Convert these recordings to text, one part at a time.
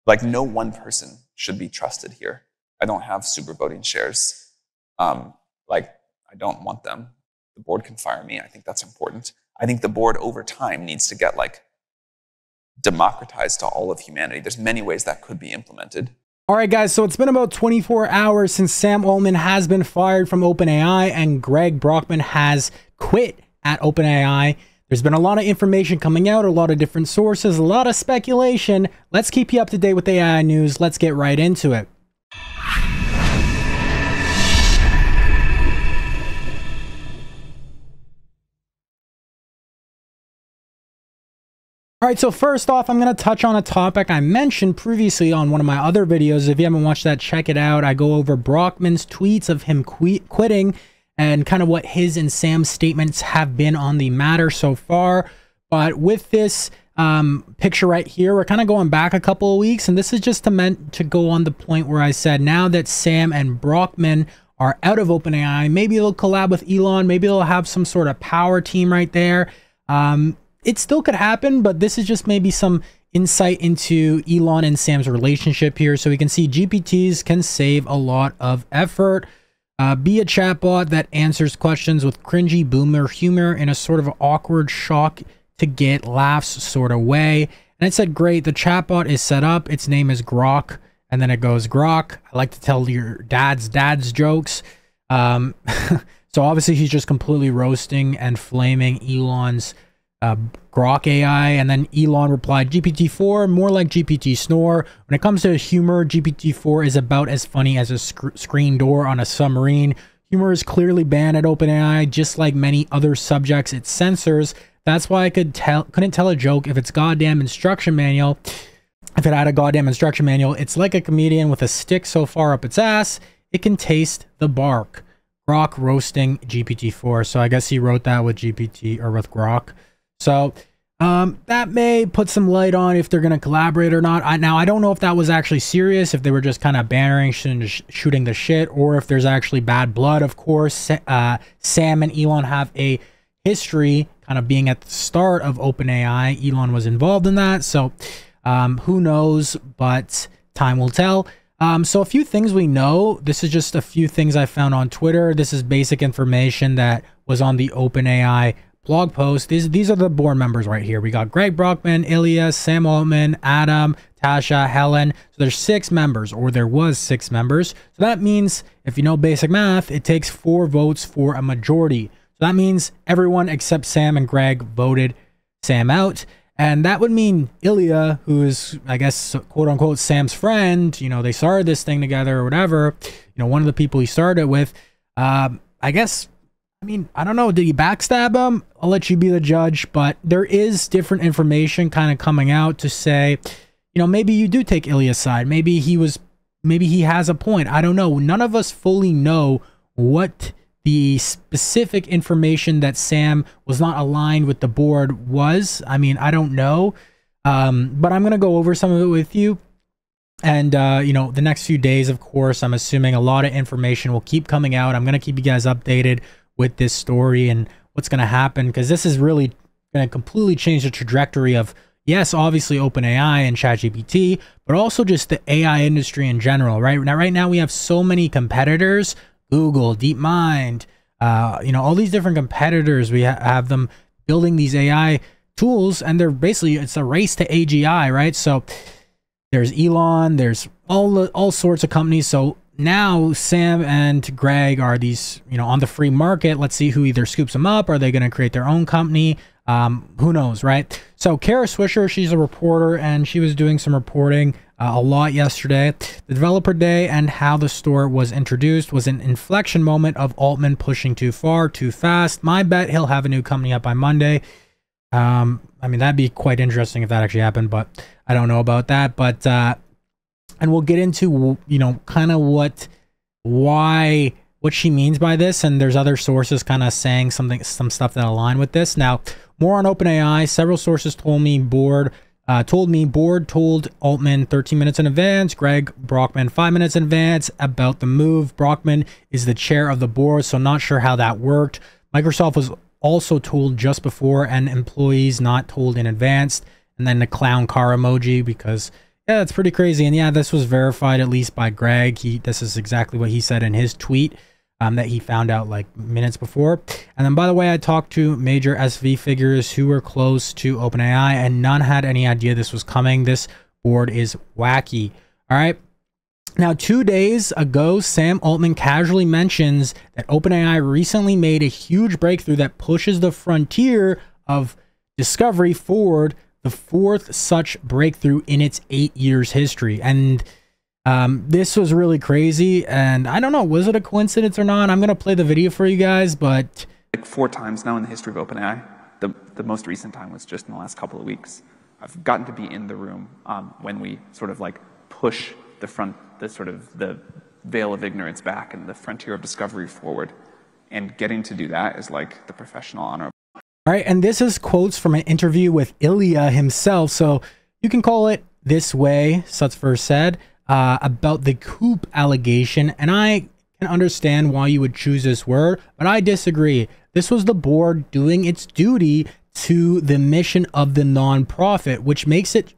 like no one person should be trusted here. I don't have super voting shares. Like I don't want them. The board can fire me. I think that's important. I think the board over time needs to get like democratized to all of humanity. There's many ways that could be implemented. All right, guys, so it's been about 24 hours since Sam Altman has been fired from OpenAI and Greg Brockman has quit at OpenAI. There's been a lot of information coming out, a lot of different sources, a lot of speculation. Let's keep you up to date with AI news. Let's get right into it. All right, so first off, I'm going to touch on a topic I mentioned previously on one of my other videos. If you haven't watched that, check it out. I go over Brockman's tweets of him quitting and kind of what his and Sam's statements have been on the matter so far. But with this picture right here, we're kind of going back a couple of weeks, and this is just meant to go on the point where I said now that Sam and Brockman are out of OpenAI, maybe they'll collab with Elon, maybe they'll have some sort of power team right there. It still could happen, but this is just maybe some insight into Elon and Sam's relationship here. So we can see GPTs can save a lot of effort. Be a chatbot that answers questions with cringy boomer humor in a sort of awkward shock to get laughs sort of way. And it said, great, the chatbot is set up. Its name is Grok. And then it goes, Grok, I like to tell your dad's jokes. So obviously he's just completely roasting and flaming Elon's Grok AI, and then Elon replied, GPT-4, more like GPT snore. When it comes to humor, GPT-4 is about as funny as a screen door on a submarine. Humor is clearly banned at OpenAI, just like many other subjects it censors. That's why I couldn't tell a joke if it's goddamn instruction manual. If it had a goddamn instruction manual, it's like a comedian with a stick so far up its ass, it can taste the bark. Grok roasting GPT-4. So I guess he wrote that with GPT or with Grok. So that may put some light on if they're going to collaborate or not. Now, I don't know if that was actually serious, if they were just kind of bantering, shooting the shit, or if there's actually bad blood. Of course, Sam and Elon have a history kind of being at the start of OpenAI. Elon was involved in that. So who knows, but time will tell. So a few things we know. This is just a few things I found on Twitter. This is basic information that was on the OpenAI blog post. These are the board members right here. We got Greg Brockman, Ilya, Sam Altman, Adam, Tasha, Helen. So there's 6 members, or there was 6 members. So that means, if you know basic math, it takes 4 votes for a majority. So that means everyone except Sam and Greg voted Sam out. And that would mean Ilya, who is, I guess, quote unquote, Sam's friend, you know, they started this thing together or whatever, you know, one of the people he started with, I guess, I mean, I don't know. Did he backstab him? I'll let you be the judge. But there is different information kind of coming out to say, you know, maybe you do take Ilya's side. Maybe he has a point. I don't know. None of us fully know what the specific information that Sam was not aligned with the board was. I mean, I don't know. But I'm going to go over some of it with you. And, you know, the next few days, of course, I'm assuming a lot of information will keep coming out. I'm going to keep you guys updated with this story and what's going to happen, because this is really going to completely change the trajectory of, yes, obviously OpenAI and ChatGPT, but also just the AI industry in general, right? Right now we have so many competitors, Google, DeepMind, you know, all these different competitors. We have them building these AI tools, and they're basically, it's a race to AGI, right? So there's Elon, there's all sorts of companies. So now Sam and Greg are these, you know, on the free market. Let's see who either scoops them up. Are they going to create their own company? Who knows, right? So Kara Swisher, she's a reporter, and she was doing some reporting a lot yesterday. The developer day and how the store was introduced was an inflection moment of Altman pushing too far, too fast. My bet he'll have a new company up by Monday. I mean, that'd be quite interesting if that actually happened, but I don't know about that. But and we'll get into, you know, kind of what she means by this, and there's other sources kind of saying some stuff that align with this. Now, more on OpenAI. Several sources told me board told Altman 13 minutes in advance, Greg Brockman 5 minutes in advance about the move. Brockman is the chair of the board, so not sure how that worked. Microsoft was also told just before, and employees not told in advance. And then the clown car emoji, because Yeah, that's pretty crazy. And yeah, this was verified at least by Greg. This is exactly what he said in his tweet that he found out like minutes before. And then, by the way, I talked to major SV figures who were close to OpenAI, and none had any idea this was coming. This board is wacky. All right. Now, 2 days ago, Sam Altman casually mentions that OpenAI recently made a huge breakthrough that pushes the frontier of discovery forward, the fourth such breakthrough in its 8 years history. And this was really crazy. And I don't know, was it a coincidence or not? I'm going to play the video for you guys, but like 4 times now in the history of OpenAI. The most recent time was just in the last couple of weeks. I've gotten to be in the room when we sort of like push the veil of ignorance back and the frontier of discovery forward. And getting to do that is like the professional honor. All right, and this is quotes from an interview with Ilya himself. So you can call it this way, Sutskever said, about the coup allegation. And I can understand why you would choose this word, but I disagree. This was the board doing its duty to the mission of the nonprofit, which makes it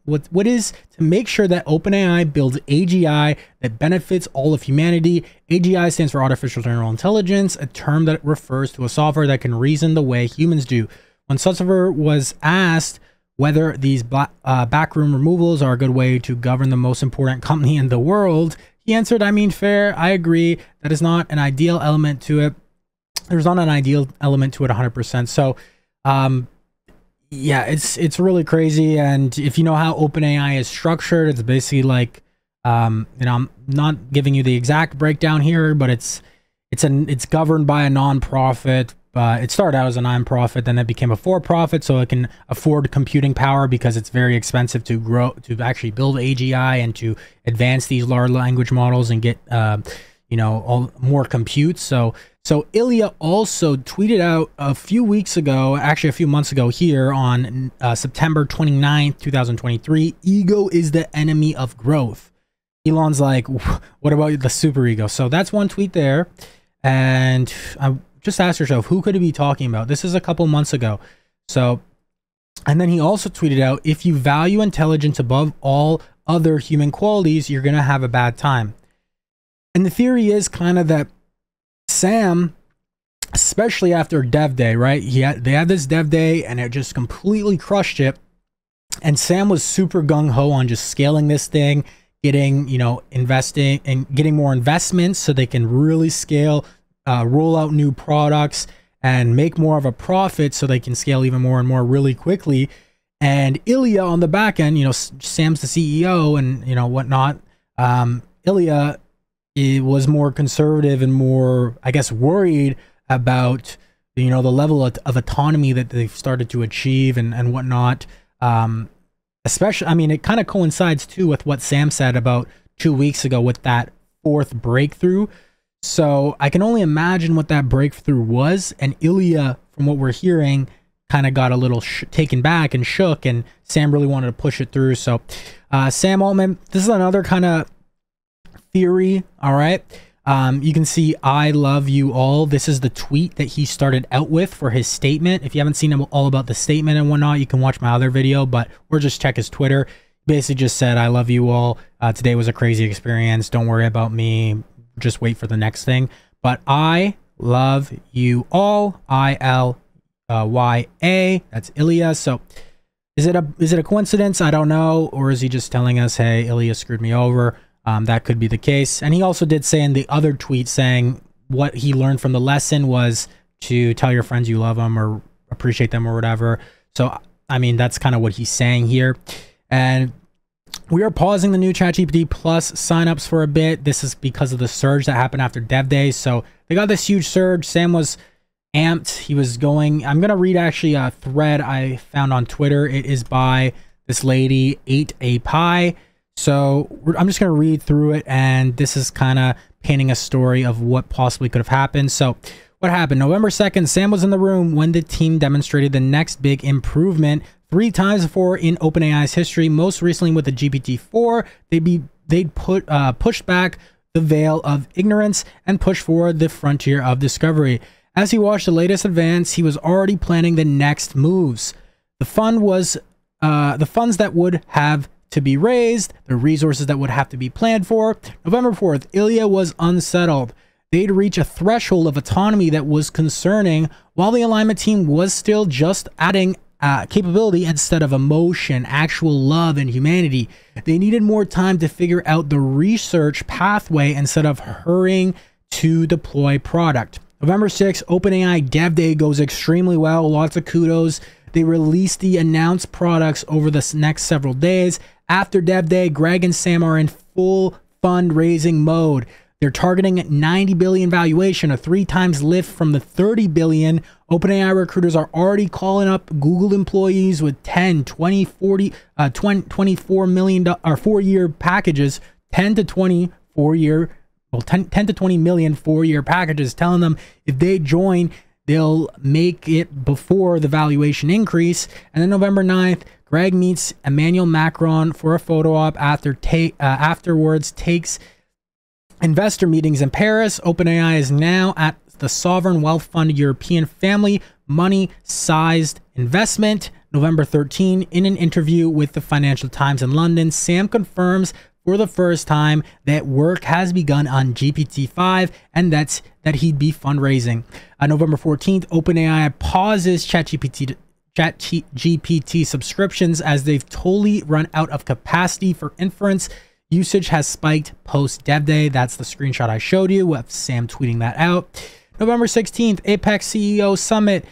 what is to make sure that OpenAI builds AGI that benefits all of humanity. AGI stands for Artificial General Intelligence, a term that refers to a software that can reason the way humans do. When Sutskever was asked whether these backroom removals are a good way to govern the most important company in the world, he answered, I mean, fair, I agree. That is not an ideal element to it. There's not an ideal element to it 100%. So, yeah, it's really crazy. And if you know how OpenAI is structured, it's basically like, you know, I'm not giving you the exact breakdown here, but it's governed by a nonprofit. It started out as a nonprofit, then it became a for-profit, so it can afford computing power because it's very expensive to actually build AGI and to advance these large language models and get, you know, more compute. So Ilya also tweeted out a few weeks ago, actually a few months ago here on September 29th, 2023, ego is the enemy of growth. Elon's like, what about the super ego? So that's one tweet there. And just ask yourself, who could he be talking about? This is a couple months ago. So, and then he also tweeted out, if you value intelligence above all other human qualities, you're going to have a bad time. And the theory is kind of that Sam, especially after Dev Day, right? They had this Dev Day and it just completely crushed it. And Sam was super gung-ho on just scaling this thing, getting, you know, investing and getting more investments so they can really scale, roll out new products and make more of a profit so they can scale even more and more really quickly. And Ilya on the back end, you know, Sam's the CEO and, you know, whatnot. Ilya, it was more conservative and more, I guess, worried about, you know, the level of autonomy that they've started to achieve and whatnot. Especially, I mean, it kind of coincides too with what Sam said about 2 weeks ago with that fourth breakthrough. So I can only imagine what that breakthrough was. And Ilya, from what we're hearing, kind of got a little taken back and shook, and Sam really wanted to push it through. So Sam Altman, this is another kind of theory. All right. You can see, I love you all. This is the tweet that he started out with for his statement. If you haven't seen all about the statement and whatnot, you can watch my other video, or just check his Twitter. Basically just said, I love you all. Today was a crazy experience. Don't worry about me. Just wait for the next thing. But I love you all. ILYA. That's Ilya. So is it a coincidence? I don't know. Or is he just telling us, hey, Ilya screwed me over? That could be the case. And he also did say in the other tweet saying what he learned from the lesson was to tell your friends you love them or appreciate them or whatever. So, I mean, that's kind of what he's saying here. And we are pausing the new ChatGPT Plus signups for a bit. This is because of the surge that happened after Dev Day. So they got this huge surge. Sam was amped. He was going, I'm going to read actually a thread I found on Twitter. It is by this lady, 8aPie. So I'm just going to read through it, and this is kind of painting a story of what possibly could have happened. So what happened? November 2nd, Sam was in the room when the team demonstrated the next big improvement 3 times before in OpenAI's history. Most recently with the GPT-4, they'd pushed back the veil of ignorance and pushed forward the frontier of discovery. As he watched the latest advance, he was already planning the next moves. The funds that would have to be raised, the resources that would have to be planned for. November 4th, Ilya was unsettled. They'd reach a threshold of autonomy that was concerning, while the alignment team was still just adding capability instead of emotion, actual love, and humanity. They needed more time to figure out the research pathway instead of hurrying to deploy product. November 6th, OpenAI Dev Day goes extremely well. Lots of kudos. They released the announced products over the next several days. After Dev Day, Greg and Sam are in full fundraising mode. They're targeting 90 billion valuation, a 3 times lift from the 30 billion. OpenAI recruiters are already calling up Google employees with 10, 20, 40, 24 million or 4-year packages, 10 to 20 4-year, well, 10 to 20 million 4-year packages, telling them if they join, they'll make it before the valuation increase. And then November 9th, Greg meets Emmanuel Macron for a photo op afterwards takes investor meetings in Paris. OpenAI is now at the Sovereign Wealth Fund European Family Money-Sized Investment. November 13, in an interview with the Financial Times in London, Sam confirms for the first time that work has begun on GPT-5 and that he'd be fundraising. On November 14th, OpenAI pauses ChatGPT subscriptions as they've totally run out of capacity for inference. Usage has spiked post Dev Day. That's the screenshot I showed you with Sam tweeting that out. November 16th, Apex CEO Summit.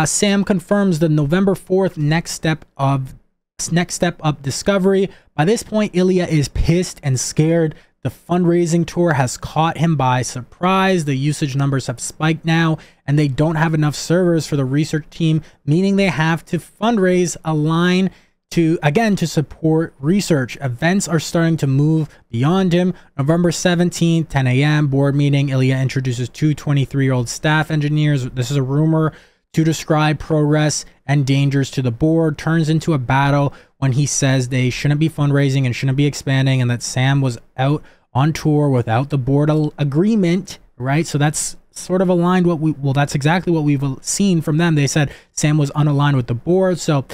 Sam confirms the November 4th next step up discovery. By this point, Ilya is pissed and scared. The fundraising tour has caught him by surprise. The usage numbers have spiked now, and they don't have enough servers for the research team, meaning they have to fundraise a line to support research. Events are starting to move beyond him. November 17th, 10 a.m., board meeting. Ilya introduces 2 23-year-old staff engineers. This is a rumor to describe progress and dangers to the board. Turns into a battle when he says they shouldn't be fundraising and shouldn't be expanding, and that Sam was out on tour without the board agreement, right? So that's sort of aligned that's exactly what we've seen from them. They said Sam was unaligned with the board. So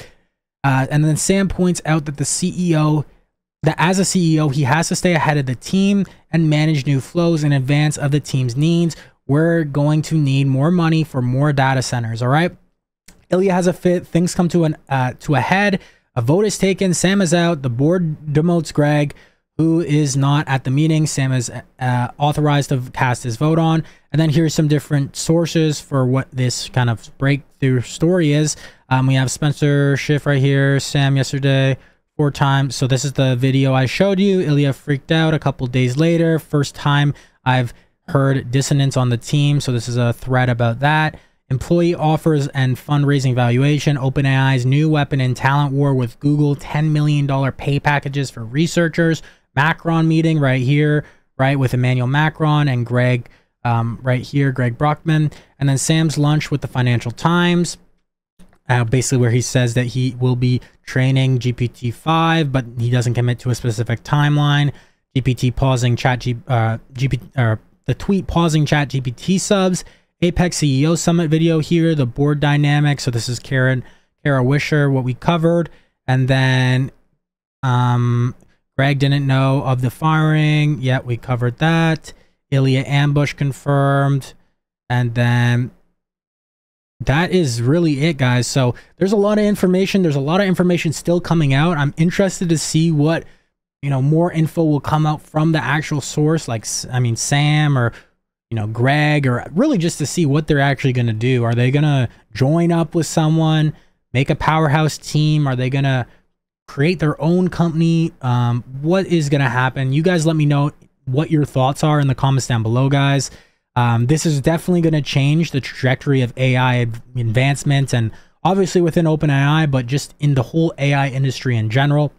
and then Sam points out that as a CEO, he has to stay ahead of the team and manage new flows in advance of the team's needs. We're going to need more money for more data centers, all right? Ilya has a fit. Things come to a head. A vote is taken. Sam is out. The board demotes Greg, who is not at the meeting. Sam is authorized to cast his vote on. And then here's some different sources for what this kind of breakthrough story is. We have Spencer Schiff right here. Sam yesterday 4 times. So this is the video I showed you. Ilya freaked out a couple days later. First time I've heard dissonance on the team. So this is a thread about that. Employee offers and fundraising valuation. OpenAI's new weapon in talent war with Google. $10 million pay packages for researchers. Macron meeting right here, right, with Emmanuel Macron and Greg right here, Greg Brockman. And then Sam's lunch with the Financial Times. Basically where he says that he will be training GPT-5, but he doesn't commit to a specific timeline. GPT pausing the tweet pausing ChatGPT subs. Apex CEO Summit video here, the board dynamic. So this is Kara Wisher, what we covered. And then Greg didn't know of the firing. Yeah, we covered that. Ilya ambush confirmed. And then that is really it, guys. So there's a lot of information. There's a lot of information still coming out. I'm interested to see what, more info will come out from the actual source, like, Sam or, Greg, or really just to see what they're actually going to do. Are they going to join up with someone, make a powerhouse team? Are they going to create their own company? What is going to happen? You guys let me know what your thoughts are in the comments down below, guys. This is definitely going to change the trajectory of AI advancement, and obviously within OpenAI, but just in the whole AI industry in general.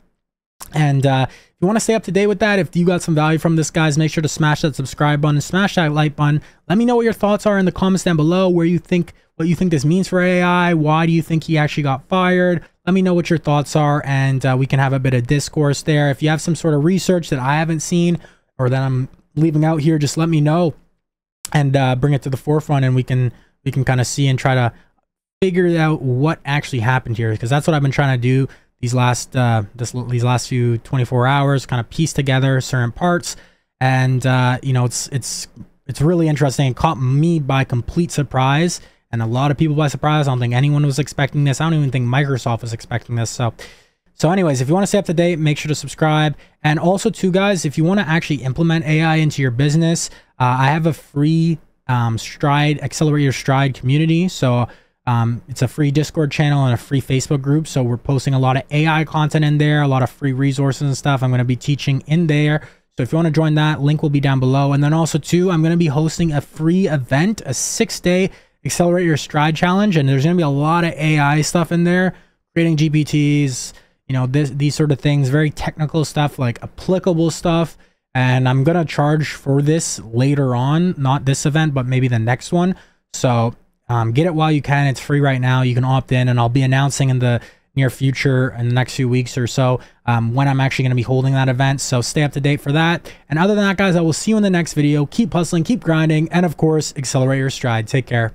And if you want to stay up to date with that, if you got some value from this, guys, make sure to smash that subscribe button, smash that like button. Let me know what your thoughts are in the comments down below, what you think this means for AI. Why do you think he actually got fired? Let me know what your thoughts are, and we can have a bit of discourse there. If you have some sort of research that I haven't seen or that I'm leaving out here, just let me know and bring it to the forefront, and we can kind of see and try to figure out what actually happened here, because that's what I've been trying to do these last few 24 hours, kind of piece together certain parts, and you know, it's really interesting. It caught me by complete surprise, and a lot of people by surprise. I don't think anyone was expecting this. I don't even think Microsoft was expecting this. So anyways, if you want to stay up to date, make sure to subscribe. And also too, guys, if you want to actually implement AI into your business, I have a free Stride, Accelerate Your Stride community. So it's a free Discord channel and a free Facebook group. So we're posting a lot of AI content in there, a lot of free resources and stuff. I'm going to be teaching in there. So if you want to join that, link will be down below. And then also too, I'm going to be hosting a free event, a 6-day Accelerate Your Stride challenge. And there's going to be a lot of AI stuff in there, creating GPTs, you know, these sort of things, very technical stuff, like applicable stuff. And I'm going to charge for this later on, not this event, but maybe the next one. So get it while you can. It's free right now. You can opt in, and I'll be announcing in the near future, in the next few weeks or so, when I'm actually going to be holding that event. So stay up to date for that. And other than that, guys, I will see you in the next video. Keep hustling, keep grinding, and of course, accelerate your stride. Take care.